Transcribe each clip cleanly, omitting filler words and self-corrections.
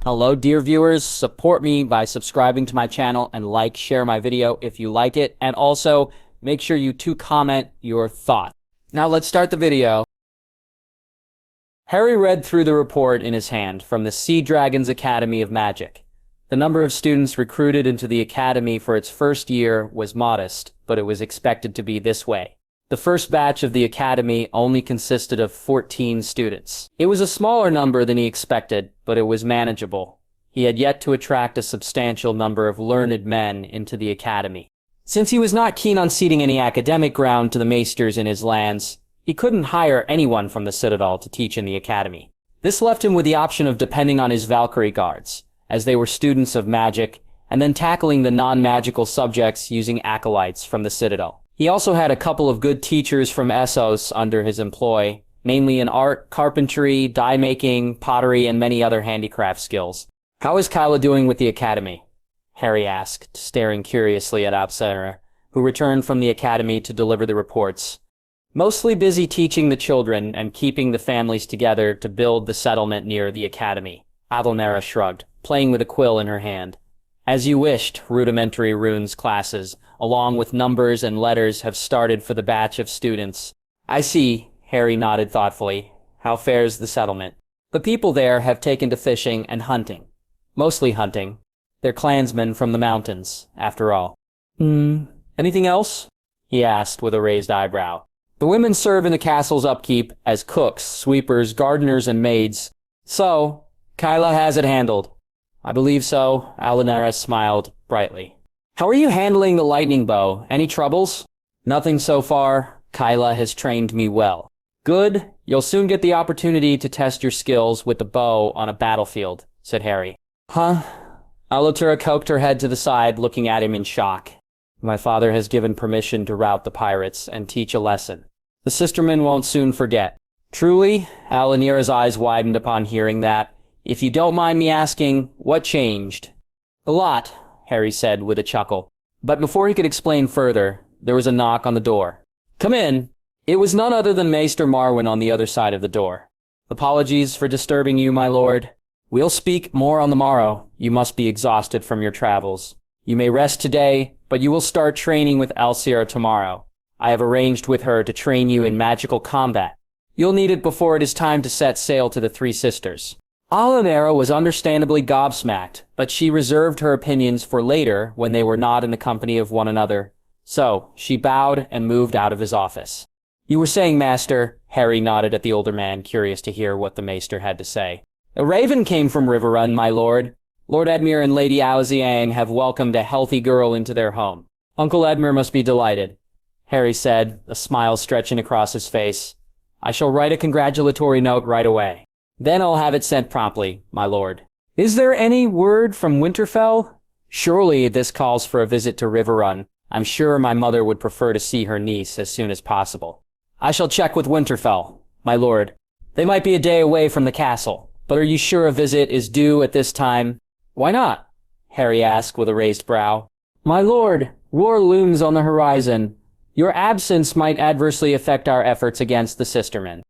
Hello, dear viewers. Support me by subscribing to my channel and share my video if you like it. And also, make sure you comment your thoughts. Now let's start the video. Harry read through the report in his hand from the Sea Dragons Academy of Magic. The number of students recruited into the academy for its first year was modest, but it was expected to be this way. The first batch of the academy only consisted of 14 students. It was a smaller number than he expected, but it was manageable. He had yet to attract a substantial number of learned men into the academy. Since he was not keen on ceding any academic ground to the maesters in his lands, he couldn't hire anyone from the Citadel to teach in the academy. This left him with the option of depending on his Valkyrie guards, as they were students of magic, and then tackling the non-magical subjects using acolytes from the Citadel. He also had a couple of good teachers from Essos under his employ, namely in art, carpentry, dye-making, pottery, and many other handicraft skills. "How is Kyla doing with the academy?" Harry asked, staring curiously at Absera, who returned from the academy to deliver the reports. "Mostly busy teaching the children and keeping the families together to build the settlement near the academy," Daenerys shrugged, playing with a quill in her hand. "As you wished, rudimentary runes classes, along with numbers and letters, have started for the batch of students." "I see," Harry nodded thoughtfully. "How fares the settlement?" "The people there have taken to fishing and hunting. Mostly hunting. They're clansmen from the mountains, after all." "Anything else?" he asked with a raised eyebrow. "The women serve in the castle's upkeep as cooks, sweepers, gardeners, and maids. So, Kyla has it handled." "I believe so," Daenerys smiled brightly. "How are you handling the lightning bow? Any troubles?" "Nothing so far. Kyla has trained me well." "Good. You'll soon get the opportunity to test your skills with the bow on a battlefield," said Harry. "Huh?" Alatura cocked her head to the side, looking at him in shock. "My father has given permission to rout the pirates and teach a lesson. The sistermen won't soon forget." "Truly?" Alanira's eyes widened upon hearing that. "If you don't mind me asking, what changed?" "A lot," Harry said with a chuckle. But before he could explain further, there was a knock on the door. "Come in." It was none other than Maester Marwyn on the other side of the door. "Apologies for disturbing you, my lord. We'll speak more on the morrow. You must be exhausted from your travels. You may rest today, but you will start training with Alcira tomorrow. I have arranged with her to train you in magical combat. You'll need it before it is time to set sail to the Three Sisters." Alanera was understandably gobsmacked, but she reserved her opinions for later when they were not in the company of one another. So, she bowed and moved out of his office. "You were saying, Master," Harry nodded at the older man, curious to hear what the Maester had to say. "A raven came from Riverrun, my lord. Lord Edmure and Lady Aliziang have welcomed a healthy girl into their home. Uncle Edmure must be delighted," Harry said, a smile stretching across his face. "I shall write a congratulatory note right away. Then I'll have it sent promptly, my lord." "Is there any word from Winterfell?" "Surely this calls for a visit to Riverrun. I'm sure my mother would prefer to see her niece as soon as possible." "I shall check with Winterfell, my lord. They might be a day away from the castle, but are you sure a visit is due at this time?" "Why not?" Harry asked with a raised brow. "My lord, war looms on the horizon. Your absence might adversely affect our efforts against the Sistermen."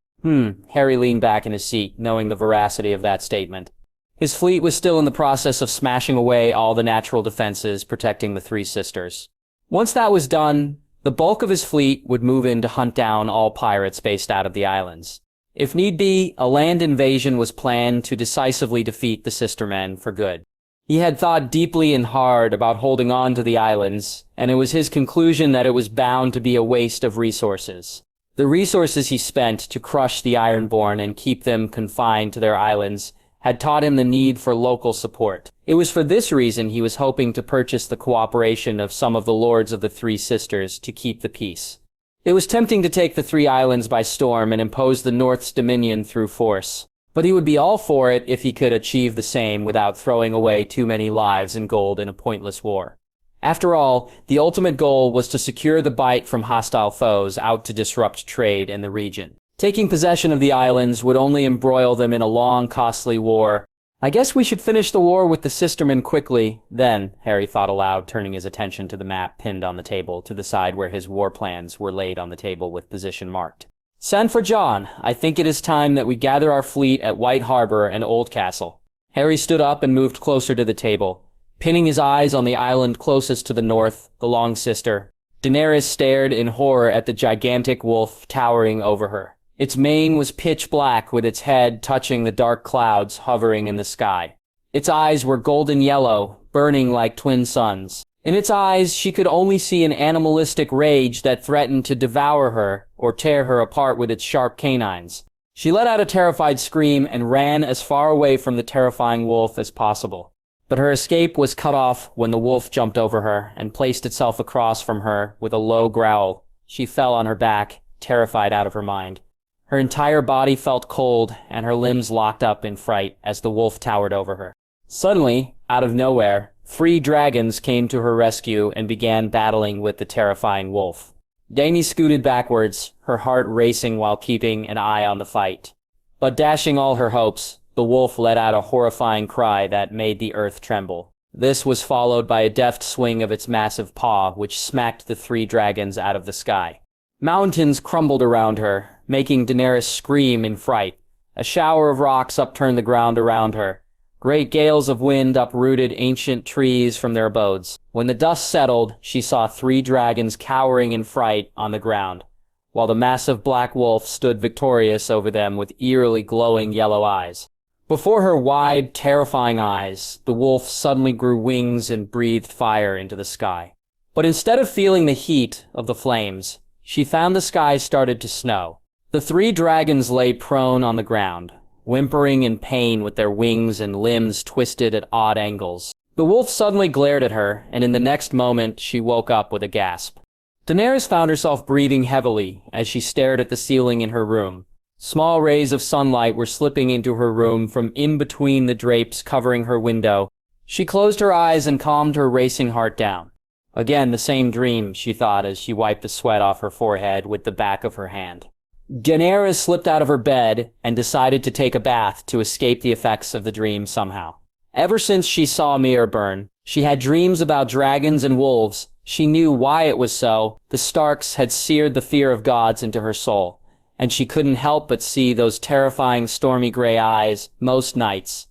Harry leaned back in his seat, knowing the veracity of that statement. His fleet was still in the process of smashing away all the natural defenses protecting the Three Sisters. Once that was done, the bulk of his fleet would move in to hunt down all pirates based out of the islands. If need be, a land invasion was planned to decisively defeat the Sistermen for good. He had thought deeply and hard about holding on to the islands, and it was his conclusion that it was bound to be a waste of resources. The resources he spent to crush the Ironborn and keep them confined to their islands had taught him the need for local support. It was for this reason he was hoping to purchase the cooperation of some of the lords of the Three Sisters to keep the peace. It was tempting to take the three islands by storm and impose the North's dominion through force, but he would be all for it if he could achieve the same without throwing away too many lives and gold in a pointless war. After all, the ultimate goal was to secure the bite from hostile foes out to disrupt trade in the region. Taking possession of the islands would only embroil them in a long, costly war. "I guess we should finish the war with the Sistermen quickly, then," Harry thought aloud, turning his attention to the map pinned on the table to the side where his war plans were laid on the table with position marked. "Send for John. I think it is time that we gather our fleet at White Harbor and Oldcastle." Harry stood up and moved closer to the table, pinning his eyes on the island closest to the north, the Long Sister. Daenerys stared in horror at the gigantic wolf towering over her. Its mane was pitch black with its head touching the dark clouds hovering in the sky. Its eyes were golden yellow, burning like twin suns. In its eyes, she could only see an animalistic rage that threatened to devour her or tear her apart with its sharp canines. She let out a terrified scream and ran as far away from the terrifying wolf as possible. But her escape was cut off when the wolf jumped over her and placed itself across from her with a low growl. She fell on her back, terrified out of her mind. Her entire body felt cold and her limbs locked up in fright as the wolf towered over her. Suddenly, out of nowhere, 3 dragons came to her rescue and began battling with the terrifying wolf. Dany scooted backwards, her heart racing while keeping an eye on the fight. But dashing all her hopes, the wolf let out a horrifying cry that made the earth tremble. This was followed by a deft swing of its massive paw, which smacked the 3 dragons out of the sky. Mountains crumbled around her, making Daenerys scream in fright. A shower of rocks upturned the ground around her. Great gales of wind uprooted ancient trees from their abodes. When the dust settled, she saw 3 dragons cowering in fright on the ground, while the massive black wolf stood victorious over them with eerily glowing yellow eyes. Before her wide, terrifying eyes, the wolf suddenly grew wings and breathed fire into the sky. But instead of feeling the heat of the flames, she found the sky started to snow. The 3 dragons lay prone on the ground, whimpering in pain with their wings and limbs twisted at odd angles. The wolf suddenly glared at her, and in the next moment she woke up with a gasp. Daenerys found herself breathing heavily as she stared at the ceiling in her room. Small rays of sunlight were slipping into her room from in between the drapes covering her window. She closed her eyes and calmed her racing heart down. Again, the same dream, she thought as she wiped the sweat off her forehead with the back of her hand. Daenerys slipped out of her bed and decided to take a bath to escape the effects of the dream somehow. Ever since she saw Reborn, she had dreams about dragons and wolves. She knew why it was so. The Starks had seared the fear of gods into her soul, and she couldn't help but see those terrifying stormy gray eyes most nights.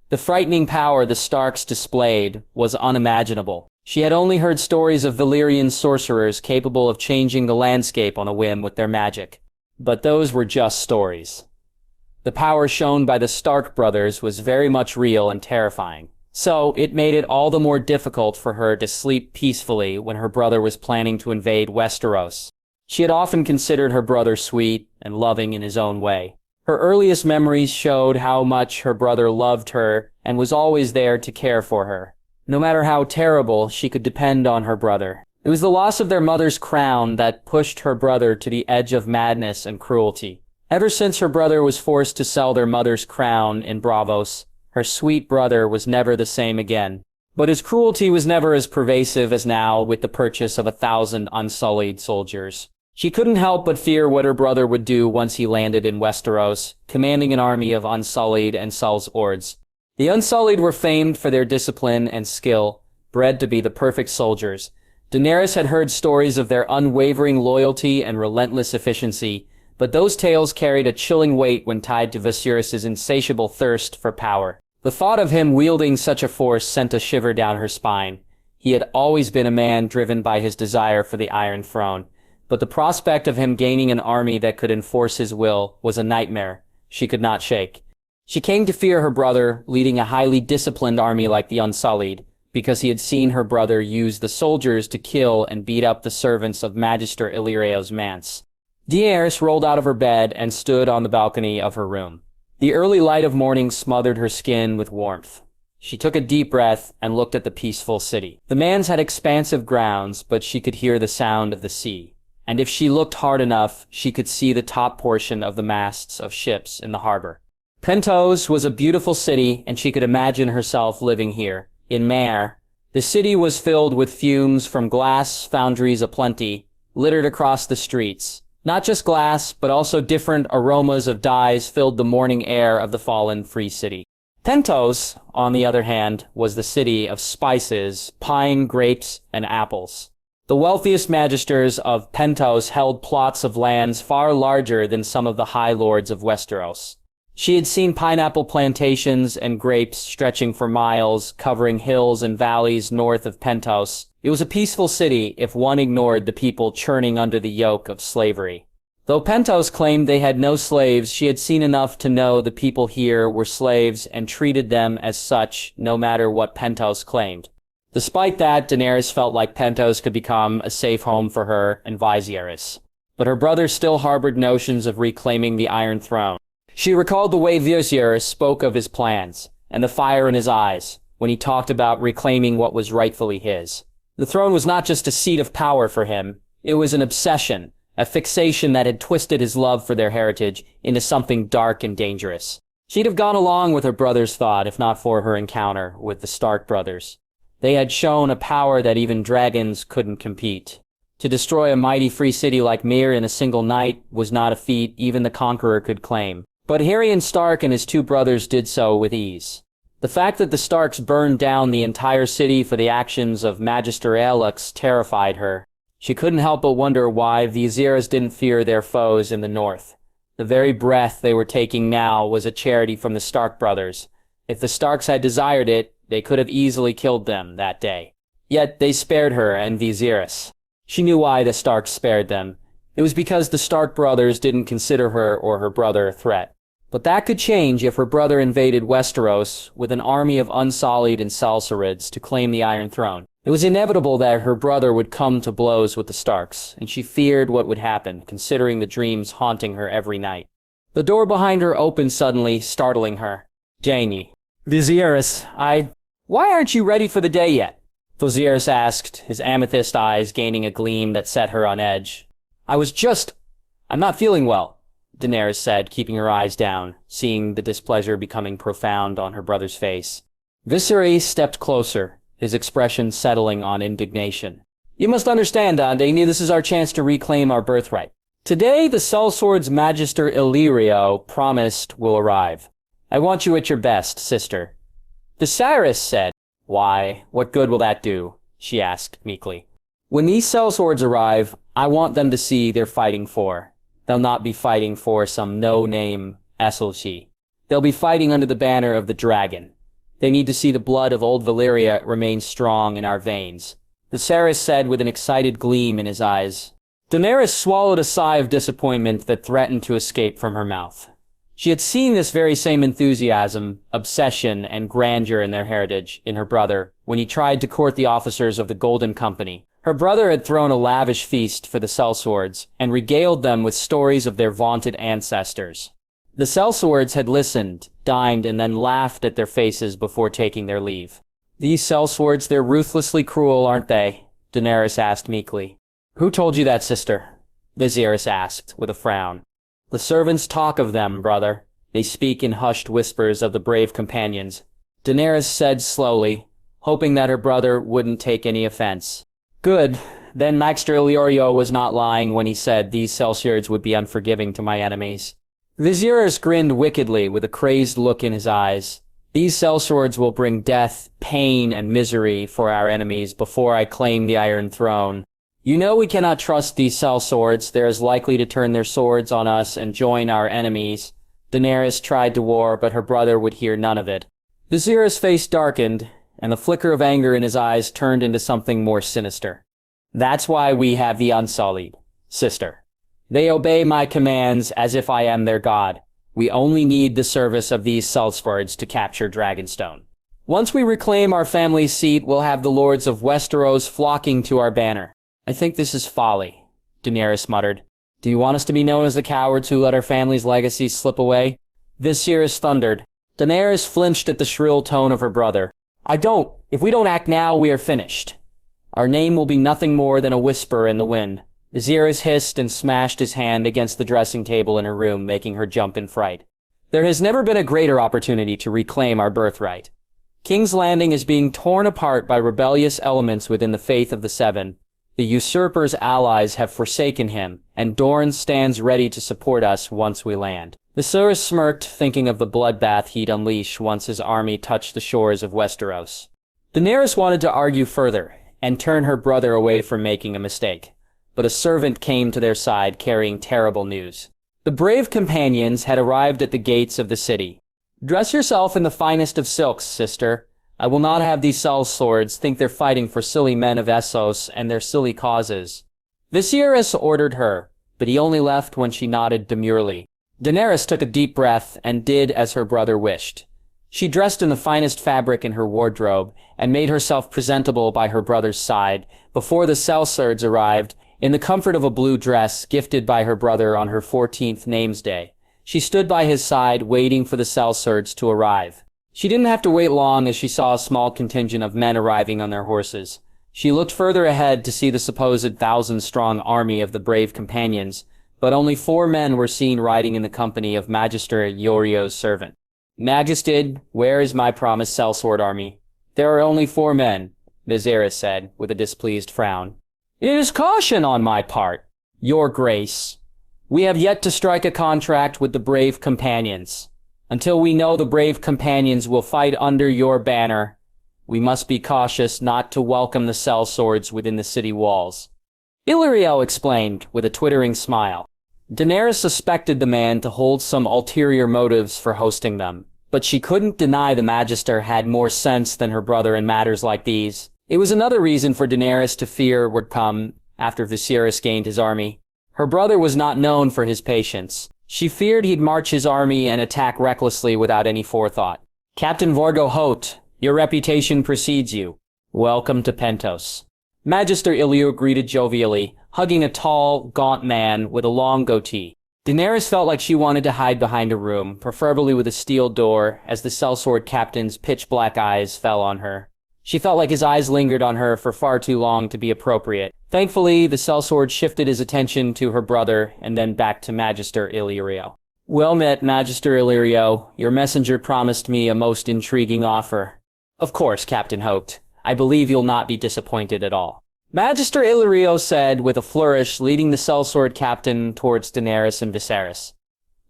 The frightening power the Starks displayed was unimaginable. She had only heard stories of Valyrian sorcerers capable of changing the landscape on a whim with their magic. But those were just stories. The power shown by the Stark brothers was very much real and terrifying. So it made it all the more difficult for her to sleep peacefully when her brother was planning to invade Westeros. She had often considered her brother sweet and loving in his own way. Her earliest memories showed how much her brother loved her and was always there to care for her. No matter how terrible, she could depend on her brother. It was the loss of their mother's crown that pushed her brother to the edge of madness and cruelty. Ever since her brother was forced to sell their mother's crown in Braavos, her sweet brother was never the same again. But his cruelty was never as pervasive as now with the purchase of 1,000 unsullied soldiers. She couldn't help but fear what her brother would do once he landed in Westeros, commanding an army of Unsullied and Sulords. The Unsullied were famed for their discipline and skill, bred to be the perfect soldiers. Daenerys had heard stories of their unwavering loyalty and relentless efficiency, but those tales carried a chilling weight when tied to Viserys' insatiable thirst for power. The thought of him wielding such a force sent a shiver down her spine. He had always been a man driven by his desire for the Iron Throne, but the prospect of him gaining an army that could enforce his will was a nightmare she could not shake. She came to fear her brother leading a highly disciplined army like the Unsullied, because he had seen her brother use the soldiers to kill and beat up the servants of Magister Illyrio's manse. Daenerys rolled out of her bed and stood on the balcony of her room. The early light of morning smothered her skin with warmth. She took a deep breath and looked at the peaceful city. The manse had expansive grounds, but she could hear the sound of the sea. And if she looked hard enough, she could see the top portion of the masts of ships in the harbor. Pentos was a beautiful city, and she could imagine herself living here. In Mare, the city was filled with fumes from glass foundries aplenty, littered across the streets. Not just glass, but also different aromas of dyes filled the morning air of the fallen free city. Pentos, on the other hand, was the city of spices, pine, grapes, and apples. The wealthiest magisters of Pentos held plots of lands far larger than some of the high lords of Westeros. She had seen pineapple plantations and grapes stretching for miles, covering hills and valleys north of Pentos. It was a peaceful city if one ignored the people churning under the yoke of slavery. Though Pentos claimed they had no slaves, she had seen enough to know the people here were slaves and treated them as such, no matter what Pentos claimed. Despite that, Daenerys felt like Pentos could become a safe home for her and Viserys. But her brother still harbored notions of reclaiming the Iron Throne. She recalled the way Viserys spoke of his plans, and the fire in his eyes, when he talked about reclaiming what was rightfully his. The throne was not just a seat of power for him, it was an obsession, a fixation that had twisted his love for their heritage into something dark and dangerous. She'd have gone along with her brother's thought if not for her encounter with the Stark brothers. They had shown a power that even dragons couldn't compete. To destroy a mighty free city like Myr in a single night was not a feat even the Conqueror could claim. But Haryon Stark and his two brothers did so with ease. The fact that the Starks burned down the entire city for the actions of Magister Aelix terrified her. She couldn't help but wonder why Viserys didn't fear their foes in the north. The very breath they were taking now was a charity from the Stark brothers. If the Starks had desired it, they could have easily killed them that day. Yet they spared her and Viserys. She knew why the Starks spared them. It was because the Stark brothers didn't consider her or her brother a threat. But that could change if her brother invaded Westeros with an army of Unsullied and Salsarids to claim the Iron Throne. It was inevitable that her brother would come to blows with the Starks, and she feared what would happen, considering the dreams haunting her every night. The door behind her opened suddenly, startling her. Jaime. Viserys, Why aren't you ready for the day yet? Viserys asked, his amethyst eyes gaining a gleam that set her on edge. I'm not feeling well, Daenerys said, keeping her eyes down, seeing the displeasure becoming profound on her brother's face. Viserys stepped closer, his expression settling on indignation. You must understand, Daenerys, this is our chance to reclaim our birthright. Today, the Sellsword's Magister Illyrio promised will arrive. I want you at your best, sister. Viserys said. Why, what good will that do? She asked meekly. When these sellswords arrive, I want them to see they're fighting for. They'll not be fighting for some no-name Esselshi. They'll be fighting under the banner of the dragon. They need to see the blood of old Valyria remain strong in our veins. Viserys said with an excited gleam in his eyes. Daenerys swallowed a sigh of disappointment that threatened to escape from her mouth. She had seen this very same enthusiasm, obsession, and grandeur in their heritage in her brother when he tried to court the officers of the Golden Company. Her brother had thrown a lavish feast for the sellswords and regaled them with stories of their vaunted ancestors. The sellswords had listened, dined, and then laughed at their faces before taking their leave. These sellswords, they're ruthlessly cruel, aren't they? Daenerys asked meekly. Who told you that, sister? Viserys asked, with a frown. The servants talk of them, brother. They speak in hushed whispers of the brave companions. Daenerys said slowly, hoping that her brother wouldn't take any offense. Good. Then Magister Illyrio was not lying when he said these sellswords would be unforgiving to my enemies. Viserys grinned wickedly with a crazed look in his eyes. These sellswords will bring death, pain, and misery for our enemies before I claim the Iron Throne. You know we cannot trust these sellswords. They're as likely to turn their swords on us and join our enemies. Daenerys tried to war, but her brother would hear none of it. Viserys' face darkened, and the flicker of anger in his eyes turned into something more sinister. That's why we have the Unsullied, sister. They obey my commands as if I am their god. We only need the service of these sellswords to capture Dragonstone. Once we reclaim our family's seat, we'll have the lords of Westeros flocking to our banner. I think this is folly, Daenerys muttered. Do you want us to be known as the cowards who let our family's legacy slip away? Viserys thundered. Daenerys flinched at the shrill tone of her brother. I don't. If we don't act now, we are finished. Our name will be nothing more than a whisper in the wind. Viserys hissed and smashed his hand against the dressing table in her room, making her jump in fright. There has never been a greater opportunity to reclaim our birthright. King's Landing is being torn apart by rebellious elements within the faith of the Seven. The usurper's allies have forsaken him, and Dorne stands ready to support us once we land. Viserys smirked, thinking of the bloodbath he'd unleash once his army touched the shores of Westeros. Daenerys wanted to argue further, and turn her brother away from making a mistake. But a servant came to their side carrying terrible news. The brave companions had arrived at the gates of the city. "Dress yourself in the finest of silks, sister. I will not have these sellswords think they're fighting for silly men of Essos and their silly causes." Viserys ordered her, but he only left when she nodded demurely. Daenerys took a deep breath and did as her brother wished. She dressed in the finest fabric in her wardrobe and made herself presentable by her brother's side before the sellswords arrived in the comfort of a blue dress gifted by her brother on her 14th name's day. She stood by his side waiting for the sellswords to arrive. She didn't have to wait long as she saw a small contingent of men arriving on their horses. She looked further ahead to see the supposed 1,000-strong army of the brave companions, but only 4 men were seen riding in the company of Magister Yorio's servant. "Majesty, where is my promised sellsword army?" "There are only 4 men," Viserys said, with a displeased frown. "It is caution on my part, your grace. We have yet to strike a contract with the brave companions. Until we know the brave companions will fight under your banner, we must be cautious not to welcome the sellswords within the city walls," Illyrio explained with a twittering smile. Daenerys suspected the man to hold some ulterior motives for hosting them, but she couldn't deny the Magister had more sense than her brother in matters like these. It was another reason for Daenerys to fear would come after Viserys gained his army. Her brother was not known for his patience. She feared he'd march his army and attack recklessly without any forethought. "Captain Vorgo Hoat, your reputation precedes you. Welcome to Pentos." Magister Illyrio greeted jovially, hugging a tall, gaunt man with a long goatee. Daenerys felt like she wanted to hide behind a room, preferably with a steel door, as the sellsword captain's pitch-black eyes fell on her. She felt like his eyes lingered on her for far too long to be appropriate. Thankfully, the sellsword shifted his attention to her brother and then back to Magister Illyrio. "Well met, Magister Illyrio. Your messenger promised me a most intriguing offer." "Of course, Captain Hoat. I believe you'll not be disappointed at all," Magister Illyrio said with a flourish, leading the sellsword captain towards Daenerys and Viserys.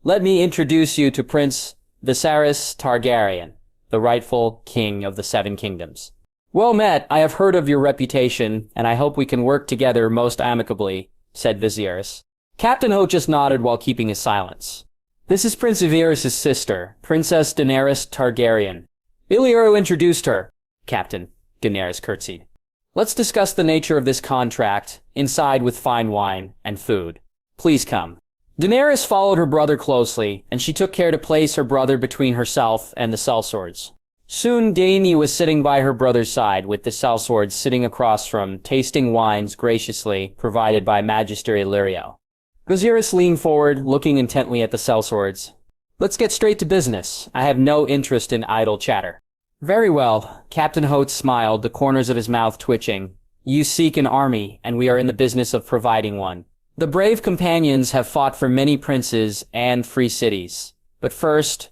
"Let me introduce you to Prince Viserys Targaryen, the rightful king of the 7 kingdoms." "Well met. I have heard of your reputation, and I hope we can work together most amicably," said Viserys. Captain Hoat just nodded while keeping his silence. "This is Prince Viserys' sister, Princess Daenerys Targaryen." Illyrio introduced her. "Captain," Daenerys curtsied. "Let's discuss the nature of this contract, inside with fine wine and food. Please come." Daenerys followed her brother closely, and she took care to place her brother between herself and the sellswords. Soon Dany was sitting by her brother's side, with the sellswords sitting across from, tasting wines graciously provided by Magister Illyrio. Viserys leaned forward, looking intently at the sellswords. "Let's get straight to business. I have no interest in idle chatter." "Very well." Captain Hoat smiled, the corners of his mouth twitching. "You seek an army, and we are in the business of providing one. The brave companions have fought for many princes and free cities. But first,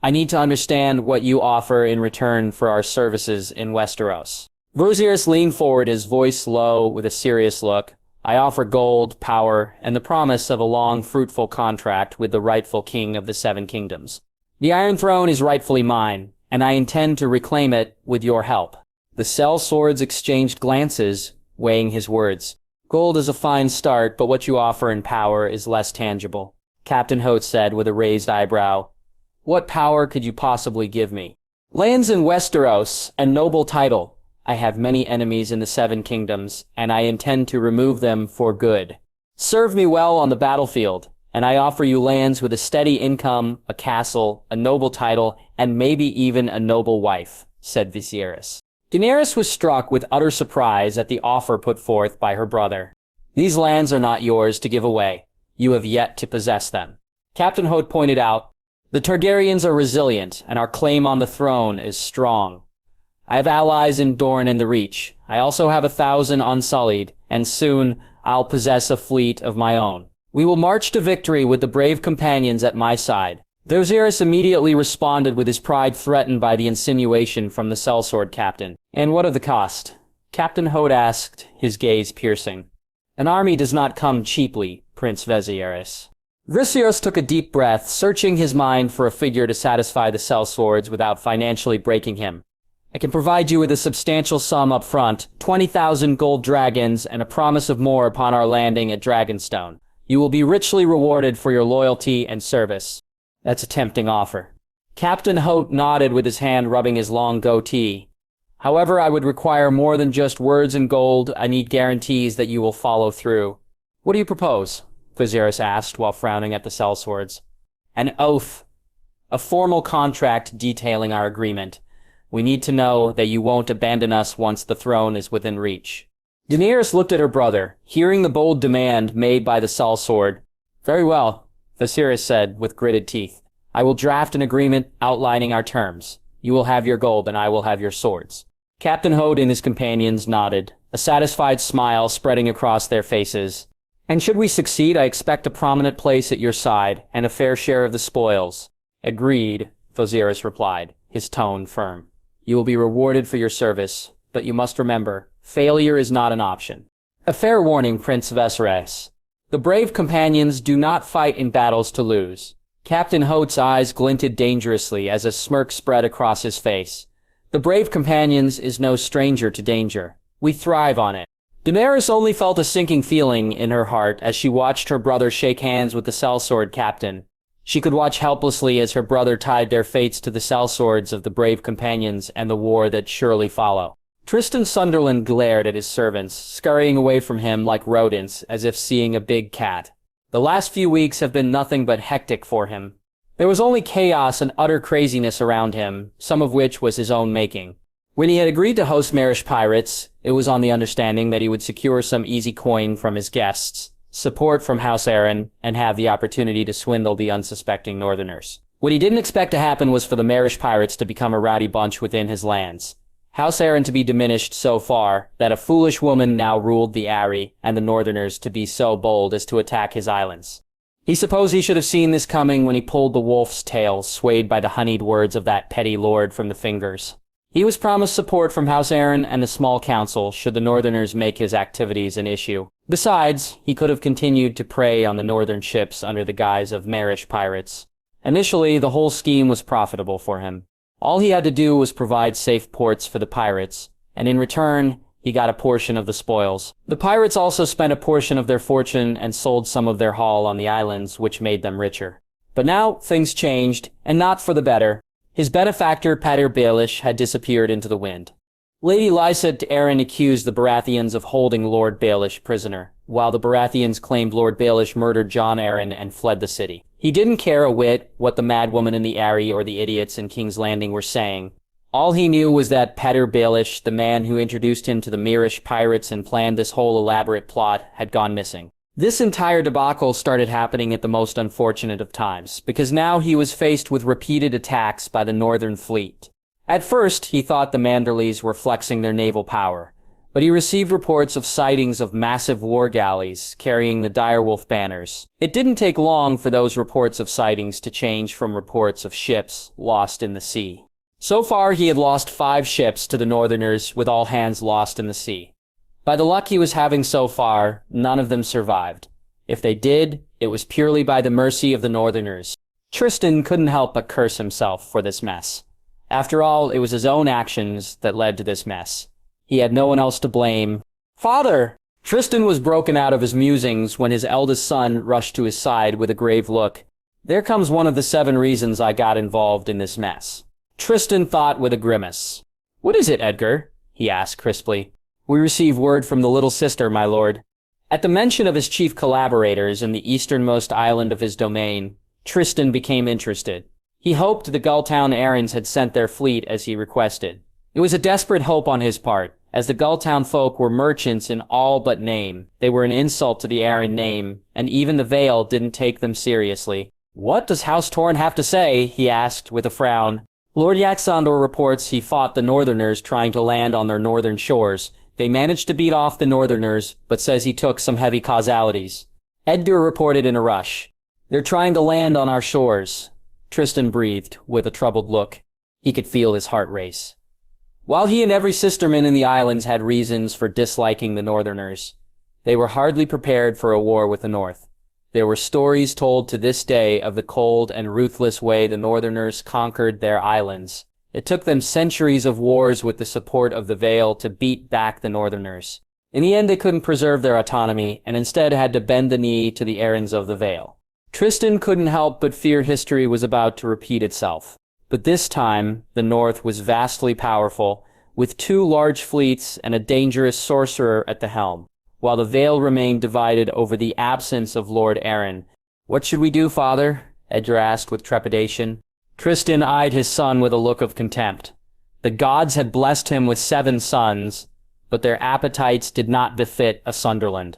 I need to understand what you offer in return for our services in Westeros." Viserys leaned forward, his voice low with a serious look. "I offer gold, power, and the promise of a long, fruitful contract with the rightful king of the 7 kingdoms. The Iron Throne is rightfully mine, and I intend to reclaim it with your help." The sellswords exchanged glances, weighing his words. "Gold is a fine start, but what you offer in power is less tangible," Captain Hoat said with a raised eyebrow. "What power could you possibly give me?" "Lands in Westeros, and noble title. I have many enemies in the 7 kingdoms, and I intend to remove them for good. Serve me well on the battlefield, and I offer you lands with a steady income, a castle, a noble title, and maybe even a noble wife," said Viserys. Daenerys was struck with utter surprise at the offer put forth by her brother. "These lands are not yours to give away. You have yet to possess them." Captain Hoat pointed out, "The Targaryens are resilient, and our claim on the throne is strong. I have allies in Dorne and the Reach. I also have 1,000 Unsullied, and soon I'll possess a fleet of my own. We will march to victory with the brave companions at my side." Viserys immediately responded with his pride threatened by the insinuation from the sellsword captain. "And what of the cost?" Captain Hoat asked, his gaze piercing. "An army does not come cheaply, Prince Viserys." Viserys took a deep breath, searching his mind for a figure to satisfy the sellswords without financially breaking him. "I can provide you with a substantial sum up front, 20,000 gold dragons, and a promise of more upon our landing at Dragonstone. You will be richly rewarded for your loyalty and service. That's a tempting offer. Captain Hote nodded with his hand rubbing his long goatee. However, I would require more than just words and gold. I need guarantees that you will follow through. What do you propose? Viserys asked while frowning at the sellswords. An oath. A formal contract detailing our agreement. We need to know that you won't abandon us once the throne is within reach. Daenerys looked at her brother, hearing the bold demand made by the sellsword. Very well, Viserys said with gritted teeth. I will draft an agreement outlining our terms. You will have your gold and I will have your swords. Captain Hote and his companions nodded, a satisfied smile spreading across their faces. And should we succeed, I expect a prominent place at your side and a fair share of the spoils. Agreed, Viserys replied, his tone firm. You will be rewarded for your service, but you must remember, failure is not an option. A fair warning, Prince Viserys. The brave companions do not fight in battles to lose. Captain Hote's eyes glinted dangerously as a smirk spread across his face. The brave companions is no stranger to danger. We thrive on it. Daenerys only felt a sinking feeling in her heart as she watched her brother shake hands with the sellsword captain. She could watch helplessly as her brother tied their fates to the sellswords of the brave companions and the war that'd surely follow. Tristan Sunderland glared at his servants, scurrying away from him like rodents, as if seeing a big cat. The last few weeks have been nothing but hectic for him. There was only chaos and utter craziness around him, some of which was his own making. When he had agreed to host Marish Pirates, it was on the understanding that he would secure some easy coin from his guests, support from House Arryn, and have the opportunity to swindle the unsuspecting Northerners. What he didn't expect to happen was for the Marish Pirates to become a rowdy bunch within his lands. House Arryn to be diminished so far that a foolish woman now ruled the Arry, and the Northerners to be so bold as to attack his islands. He supposed he should have seen this coming when he pulled the wolf's tail, swayed by the honeyed words of that petty lord from the Fingers. He was promised support from House Arryn and the small council should the Northerners make his activities an issue. Besides, he could have continued to prey on the northern ships under the guise of Marish Pirates. Initially, the whole scheme was profitable for him. All he had to do was provide safe ports for the pirates, and in return, he got a portion of the spoils. The pirates also spent a portion of their fortune and sold some of their haul on the islands, which made them richer. But now, things changed, and not for the better. His benefactor, Pater Baelish, had disappeared into the wind. Lady Lysa Arryn accused the Baratheons of holding Lord Baelish prisoner, while the Baratheons claimed Lord Baelish murdered Jon Arryn and fled the city. He didn't care a whit what the madwoman in the Arry or the idiots in King's Landing were saying. All he knew was that Pater Baelish, the man who introduced him to the Marish Pirates and planned this whole elaborate plot, had gone missing. This entire debacle started happening at the most unfortunate of times, because now he was faced with repeated attacks by the Northern Fleet. At first, he thought the Manderleys were flexing their naval power, but he received reports of sightings of massive war galleys carrying the direwolf banners. It didn't take long for those reports of sightings to change from reports of ships lost in the sea. So far, he had lost 5 ships to the Northerners, with all hands lost in the sea. By the luck he was having so far, none of them survived. If they did, it was purely by the mercy of the Northerners. Tristan couldn't help but curse himself for this mess. After all, it was his own actions that led to this mess. He had no one else to blame. Father! Tristan was broken out of his musings when his eldest son rushed to his side with a grave look. There comes one of the 7 reasons I got involved in this mess. Tristan thought with a grimace. What is it, Edgar? He asked crisply. We receive word from the little sister, my lord. At the mention of his chief collaborators in the easternmost island of his domain, Tristan became interested. He hoped the Gulltown Arryns had sent their fleet as he requested. It was a desperate hope on his part, as the Gulltown folk were merchants in all but name. They were an insult to the Arryn name, and even the Vale didn't take them seriously. What does House Torrent have to say? He asked with a frown. Lord Yaxandor reports he fought the Northerners trying to land on their northern shores. They managed to beat off the Northerners, but says he took some heavy causalities. Edgar reported in a rush. They're trying to land on our shores. Tristan breathed, with a troubled look. He could feel his heart race. While he and every sisterman in the islands had reasons for disliking the Northerners, they were hardly prepared for a war with the North. There were stories told to this day of the cold and ruthless way the Northerners conquered their islands. It took them centuries of wars with the support of the Vale to beat back the Northerners. In the end, they couldn't preserve their autonomy, and instead had to bend the knee to the errands of the Vale. Tristan couldn't help but fear history was about to repeat itself. But this time, the North was vastly powerful, with 2 large fleets and a dangerous sorcerer at the helm, while the Vale remained divided over the absence of Lord Arryn. "What should we do, father?" Edgar asked with trepidation. Tristan eyed his son with a look of contempt. The gods had blessed him with 7 sons, but their appetites did not befit a Sunderland.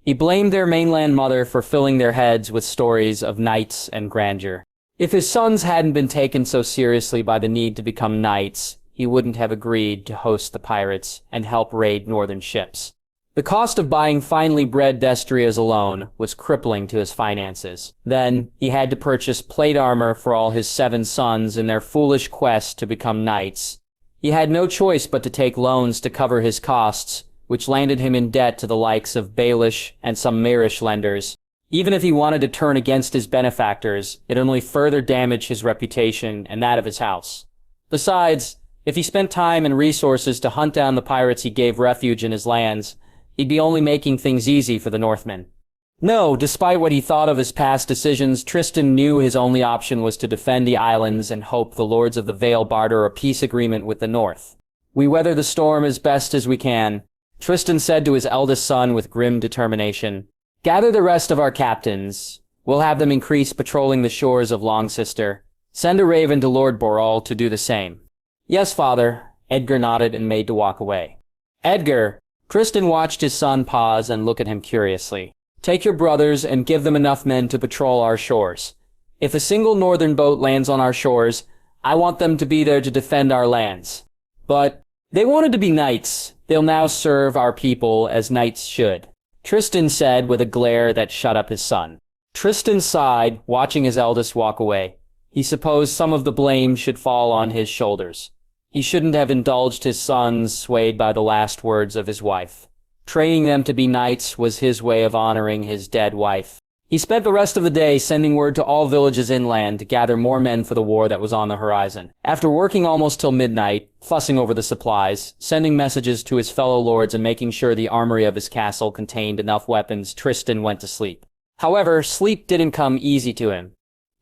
He blamed their mainland mother for filling their heads with stories of knights and grandeur. If his sons hadn't been taken so seriously by the need to become knights, he wouldn't have agreed to host the pirates and help raid northern ships. The cost of buying finely bred destriers alone was crippling to his finances. Then, he had to purchase plate armor for all his 7 sons in their foolish quest to become knights. He had no choice but to take loans to cover his costs, which landed him in debt to the likes of Baelish and some Marish lenders. Even if he wanted to turn against his benefactors, it only further damaged his reputation and that of his house. Besides, if he spent time and resources to hunt down the pirates he gave refuge in his lands, he'd be only making things easy for the Northmen. No, despite what he thought of his past decisions, Tristan knew his only option was to defend the islands and hope the Lords of the Vale barter a peace agreement with the North. "We weather the storm as best as we can," Tristan said to his eldest son with grim determination. "Gather the rest of our captains. We'll have them increase patrolling the shores of Longsister. Send a raven to Lord Boral to do the same." "Yes, father," Edgar nodded and made to walk away. "Edgar," Tristan watched his son pause and look at him curiously. "Take your brothers and give them enough men to patrol our shores. If a single northern boat lands on our shores, I want them to be there to defend our lands. But they wanted to be knights. They'll now serve our people as knights should," Tristan said with a glare that shut up his son. Tristan sighed, watching his eldest walk away. He supposed some of the blame should fall on his shoulders. He shouldn't have indulged his sons, swayed by the last words of his wife. Training them to be knights was his way of honoring his dead wife. He spent the rest of the day sending word to all villages inland to gather more men for the war that was on the horizon. After working almost till midnight, fussing over the supplies, sending messages to his fellow lords and making sure the armory of his castle contained enough weapons, Tristan went to sleep. However, sleep didn't come easy to him.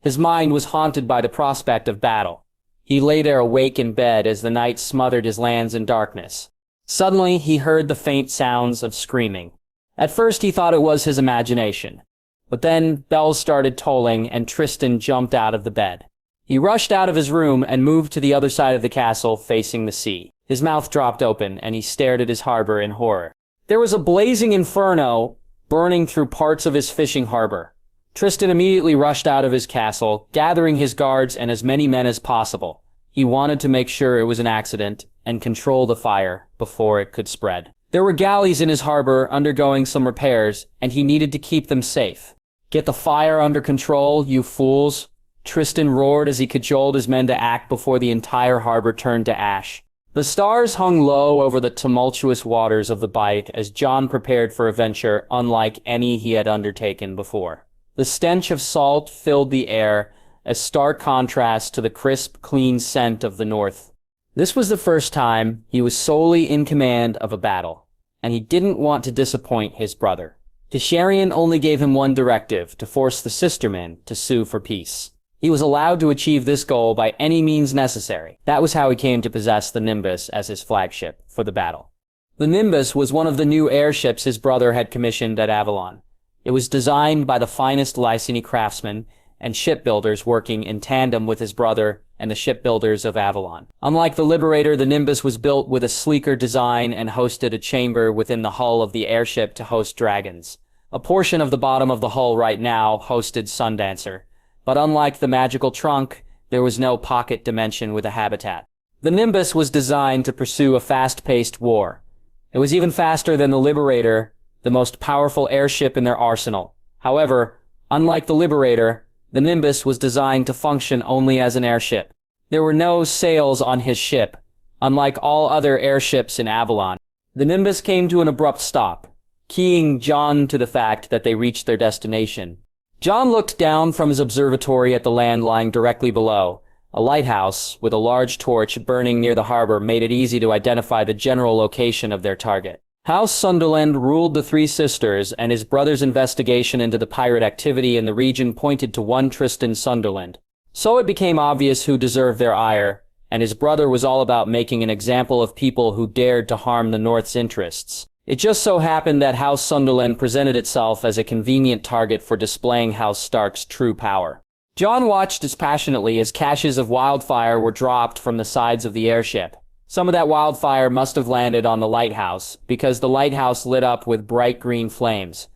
His mind was haunted by the prospect of battle. He lay there awake in bed as the night smothered his lands in darkness. Suddenly, he heard the faint sounds of screaming. At first, he thought it was his imagination. But then, bells started tolling and Tristan jumped out of the bed. He rushed out of his room and moved to the other side of the castle, facing the sea. His mouth dropped open and he stared at his harbor in horror. There was a blazing inferno burning through parts of his fishing harbor. Tristan immediately rushed out of his castle, gathering his guards and as many men as possible. He wanted to make sure it was an accident and control the fire before it could spread. There were galleys in his harbor undergoing some repairs, and he needed to keep them safe. "Get the fire under control, you fools," Tristan roared as he cajoled his men to act before the entire harbor turned to ash. The stars hung low over the tumultuous waters of the Bight as Jon prepared for a venture unlike any he had undertaken before. The stench of salt filled the air, a stark contrast to the crisp, clean scent of the north. This was the first time he was solely in command of a battle, and he didn't want to disappoint his brother. Targaryen only gave him one directive, to force the sistermen to sue for peace. He was allowed to achieve this goal by any means necessary. That was how he came to possess the Nimbus as his flagship for the battle. The Nimbus was one of the new airships his brother had commissioned at Avalon. It was designed by the finest Lysini craftsmen and shipbuilders working in tandem with his brother and the shipbuilders of Avalon. Unlike the Liberator, the Nimbus was built with a sleeker design and hosted a chamber within the hull of the airship to host dragons. A portion of the bottom of the hull right now hosted Sundancer, but unlike the magical trunk, there was no pocket dimension with a habitat. The Nimbus was designed to pursue a fast-paced war. It was even faster than the Liberator, the most powerful airship in their arsenal. However, unlike the Liberator, the Nimbus was designed to function only as an airship. There were no sails on his ship, unlike all other airships in Avalon. The Nimbus came to an abrupt stop, keying Jon to the fact that they reached their destination. Jon looked down from his observatory at the land lying directly below. A lighthouse with a large torch burning near the harbor made it easy to identify the general location of their target. House Sunderland ruled the Three Sisters, and his brother's investigation into the pirate activity in the region pointed to one Tristan Sunderland. So it became obvious who deserved their ire, and his brother was all about making an example of people who dared to harm the North's interests. It just so happened that House Sunderland presented itself as a convenient target for displaying House Stark's true power. Jon watched dispassionately as caches of wildfire were dropped from the sides of the airship. Some of that wildfire must have landed on the lighthouse, because the lighthouse lit up with bright green flames.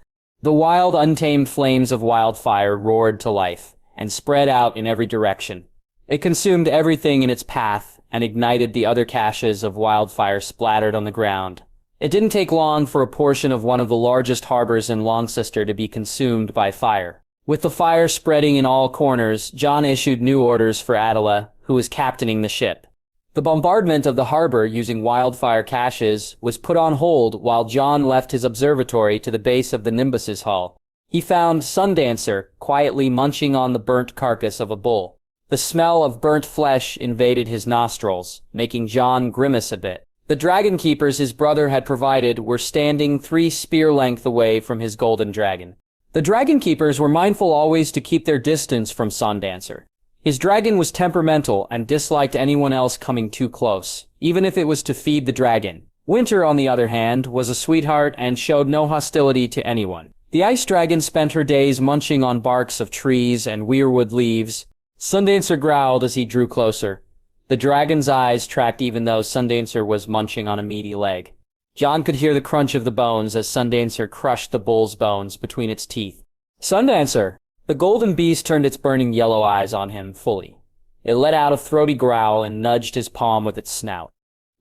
The wild, untamed flames of wildfire roared to life, and spread out in every direction. It consumed everything in its path, and ignited the other caches of wildfire splattered on the ground. It didn't take long for a portion of one of the largest harbors in Longsister to be consumed by fire. With the fire spreading in all corners, Jon issued new orders for Attila, who was captaining the ship. The bombardment of the harbor using wildfire caches was put on hold while Jon left his observatory to the base of the Nimbus's hull. He found Sundancer quietly munching on the burnt carcass of a bull. The smell of burnt flesh invaded his nostrils, making Jon grimace a bit. The dragon keepers his brother had provided were standing 3 spear length away from his golden dragon. The dragon keepers were mindful always to keep their distance from Sundancer. His dragon was temperamental and disliked anyone else coming too close, even if it was to feed the dragon. Winter, on the other hand, was a sweetheart and showed no hostility to anyone. The ice dragon spent her days munching on barks of trees and weirwood leaves. Sundancer growled as he drew closer. The dragon's eyes tracked even though Sundancer was munching on a meaty leg. Jon could hear the crunch of the bones as Sundancer crushed the bull's bones between its teeth. Sundancer! The golden beast turned its burning yellow eyes on him fully. It let out a throaty growl and nudged his palm with its snout.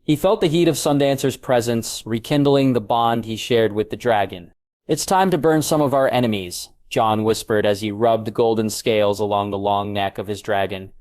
He felt the heat of Sundancer's presence, rekindling the bond he shared with the dragon. "It's time to burn some of our enemies," Jon whispered as he rubbed golden scales along the long neck of his dragon.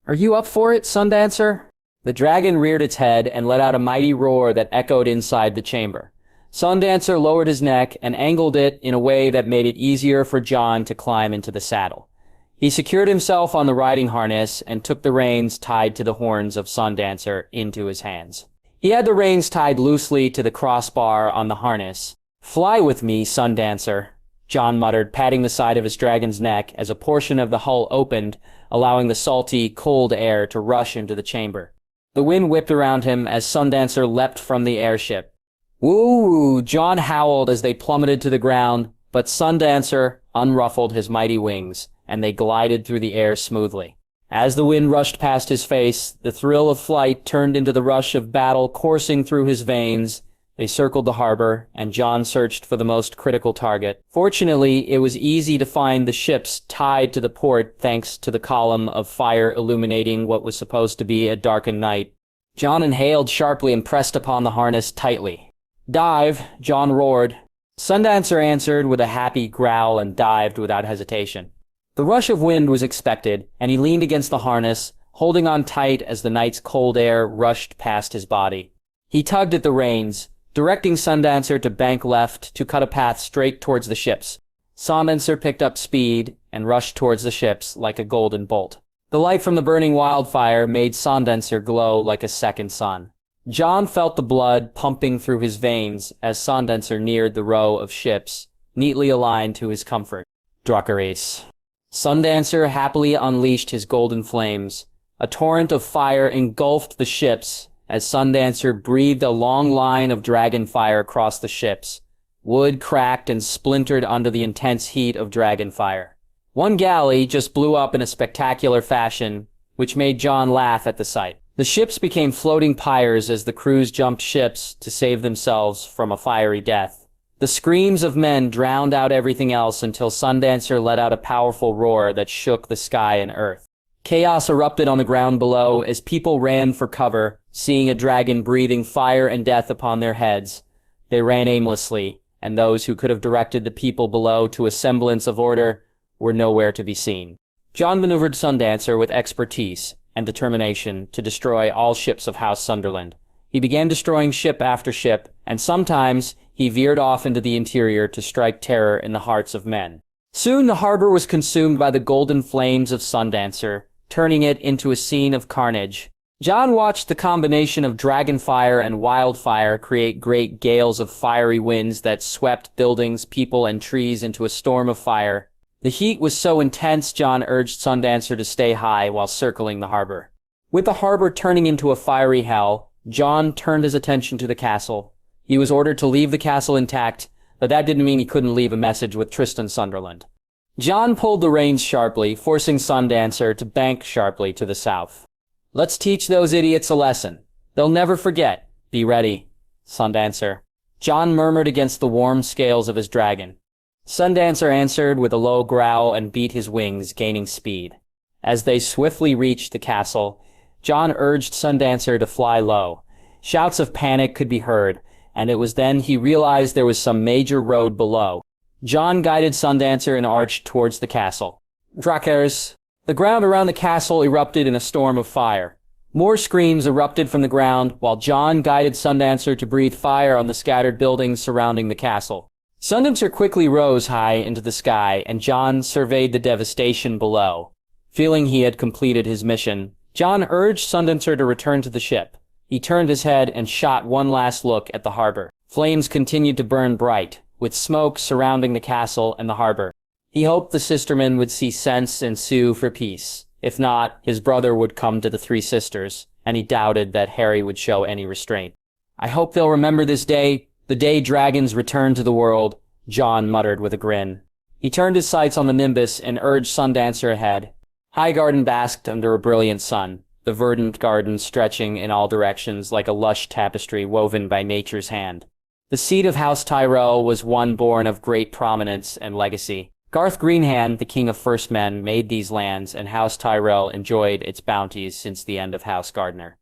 "Are you up for it, Sundancer?" The dragon reared its head and let out a mighty roar that echoed inside the chamber. Sundancer lowered his neck and angled it in a way that made it easier for Jon to climb into the saddle. He secured himself on the riding harness and took the reins tied to the horns of Sundancer into his hands. He had the reins tied loosely to the crossbar on the harness. "Fly with me, Sundancer," Jon muttered, patting the side of his dragon's neck as a portion of the hull opened, allowing the salty, cold air to rush into the chamber. The wind whipped around him as Sundancer leapt from the airship. "Woo!" Jon howled as they plummeted to the ground, but Sundancer unruffled his mighty wings, and they glided through the air smoothly. As the wind rushed past his face, the thrill of flight turned into the rush of battle coursing through his veins. They circled the harbor, and Jon searched for the most critical target. Fortunately, it was easy to find the ships tied to the port thanks to the column of fire illuminating what was supposed to be a darkened night. Jon inhaled sharply and pressed upon the harness tightly. "Dive," Jon roared. Sundancer answered with a happy growl and dived without hesitation. The rush of wind was expected, and he leaned against the harness, holding on tight as the night's cold air rushed past his body. He tugged at the reins, directing Sundancer to bank left to cut a path straight towards the ships. Sundancer picked up speed and rushed towards the ships like a golden bolt. The light from the burning wildfire made Sundancer glow like a second sun. Jon felt the blood pumping through his veins as Sundancer neared the row of ships, neatly aligned to his comfort. Dracarys. Sundancer happily unleashed his golden flames. A torrent of fire engulfed the ships as Sundancer breathed a long line of dragon fire across the ships. Wood cracked and splintered under the intense heat of dragon fire. One galley just blew up in a spectacular fashion, which made Jon laugh at the sight. The ships became floating pyres as the crews jumped ships to save themselves from a fiery death. The screams of men drowned out everything else until Sundancer let out a powerful roar that shook the sky and earth. Chaos erupted on the ground below as people ran for cover, seeing a dragon breathing fire and death upon their heads. They ran aimlessly, and those who could have directed the people below to a semblance of order were nowhere to be seen. Jon maneuvered Sundancer with expertise and determination to destroy all ships of House Sunderland. He began destroying ship after ship, and sometimes he veered off into the interior to strike terror in the hearts of men. Soon the harbor was consumed by the golden flames of Sundancer, turning it into a scene of carnage. Jon watched the combination of dragonfire and wildfire create great gales of fiery winds that swept buildings, people, and trees into a storm of fire. The heat was so intense, Jon urged Sundancer to stay high while circling the harbor. With the harbor turning into a fiery hell, Jon turned his attention to the castle. He was ordered to leave the castle intact, but that didn't mean he couldn't leave a message with Tristan Sunderland. Jon pulled the reins sharply, forcing Sundancer to bank sharply to the south. "Let's teach those idiots a lesson. They'll never forget. Be ready, Sundancer." Jon murmured against the warm scales of his dragon. Sundancer answered with a low growl and beat his wings, gaining speed. As they swiftly reached the castle, Jon urged Sundancer to fly low. Shouts of panic could be heard, and it was then he realized there was some major road below. Jon guided Sundancer and arched towards the castle. Drakers. The ground around the castle erupted in a storm of fire. More screams erupted from the ground, while Jon guided Sundancer to breathe fire on the scattered buildings surrounding the castle. Sundancer quickly rose high into the sky, and Jon surveyed the devastation below. Feeling he had completed his mission, Jon urged Sundancer to return to the ship. He turned his head and shot one last look at the harbor. Flames continued to burn bright, with smoke surrounding the castle and the harbor. He hoped the sistermen would see sense and sue for peace. If not, his brother would come to the three sisters, and he doubted that Harry would show any restraint. "I hope they'll remember this day, the day dragons return to the world," Jon muttered with a grin. He turned his sights on the Nimbus and urged Sundancer ahead. Highgarden basked under a brilliant sun, the verdant garden stretching in all directions like a lush tapestry woven by nature's hand. The seat of House Tyrell was one born of great prominence and legacy. Garth Greenhand, the king of First Men, made these lands, and House Tyrell enjoyed its bounties since the end of House Gardner.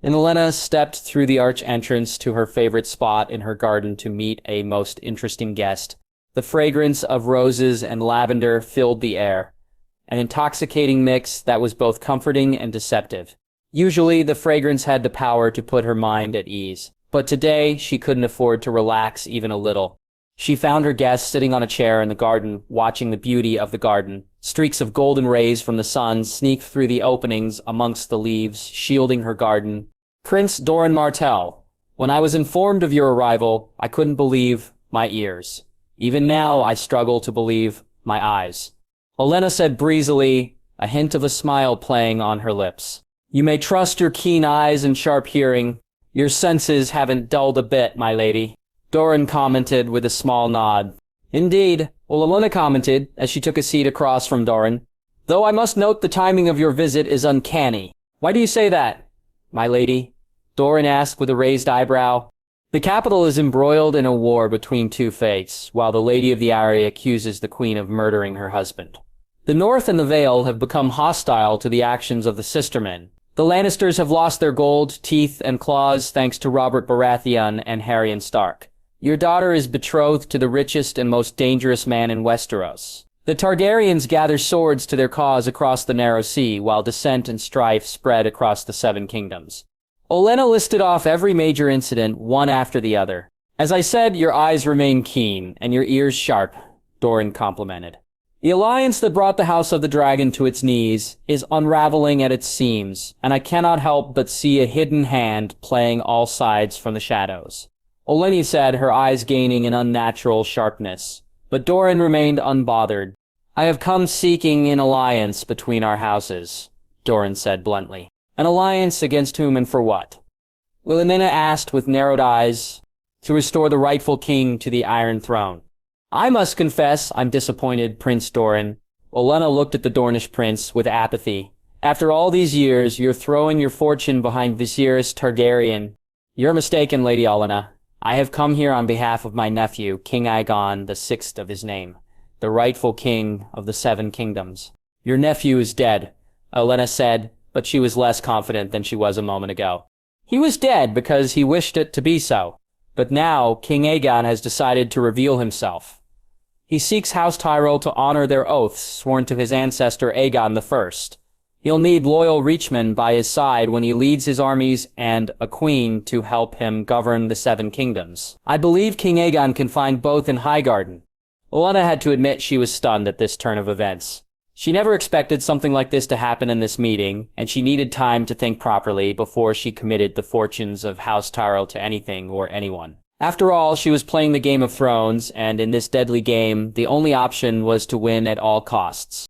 Olenna stepped through the arch entrance to her favorite spot in her garden to meet a most interesting guest. The fragrance of roses and lavender filled the air, an intoxicating mix that was both comforting and deceptive. Usually, the fragrance had the power to put her mind at ease, but today she couldn't afford to relax even a little. She found her guest sitting on a chair in the garden, watching the beauty of the garden. Streaks of golden rays from the sun sneaked through the openings amongst the leaves, shielding her garden. "Prince Doran Martell, when I was informed of your arrival, I couldn't believe my ears. Even now, I struggle to believe my eyes," Olenna said breezily, a hint of a smile playing on her lips. "You may trust your keen eyes and sharp hearing. Your senses haven't dulled a bit, my lady," Doran commented with a small nod. "Indeed," Olenna commented as she took a seat across from Doran. "Though I must note the timing of your visit is uncanny." "Why do you say that, my lady?" Doran asked with a raised eyebrow. "The capital is embroiled in a war between two faiths, while the Lady of the Eyrie accuses the Queen of murdering her husband. The North and the Vale have become hostile to the actions of the Sistermen. The Lannisters have lost their gold, teeth, and claws thanks to Robert Baratheon and Haryon Stark. Your daughter is betrothed to the richest and most dangerous man in Westeros. The Targaryens gather swords to their cause across the Narrow Sea, while dissent and strife spread across the Seven Kingdoms." Olenna listed off every major incident, one after the other. "As I said, your eyes remain keen, and your ears sharp," Doran complimented. "The alliance that brought the House of the Dragon to its knees is unraveling at its seams, and I cannot help but see a hidden hand playing all sides from the shadows," Olenna said, her eyes gaining an unnatural sharpness. But Doran remained unbothered. "I have come seeking an alliance between our houses," Doran said bluntly. "An alliance against whom and for what?" Olenna asked with narrowed eyes. "To restore the rightful king to the Iron Throne." "I must confess I'm disappointed, Prince Doran." Olenna looked at the Dornish prince with apathy. "After all these years, you're throwing your fortune behind Viserys Targaryen." "You're mistaken, Lady Olenna. I have come here on behalf of my nephew, King Aegon, the sixth of his name, the rightful king of the Seven Kingdoms." "Your nephew is dead," Olenna said, but she was less confident than she was a moment ago. "He was dead because he wished it to be so. But now, King Aegon has decided to reveal himself. He seeks House Tyrell to honor their oaths sworn to his ancestor Aegon I. He'll need loyal Reachmen by his side when he leads his armies and a queen to help him govern the Seven Kingdoms. I believe King Aegon can find both in Highgarden." Olenna had to admit she was stunned at this turn of events. She never expected something like this to happen in this meeting, and she needed time to think properly before she committed the fortunes of House Tyrell to anything or anyone. After all, she was playing the Game of Thrones, and in this deadly game, the only option was to win at all costs.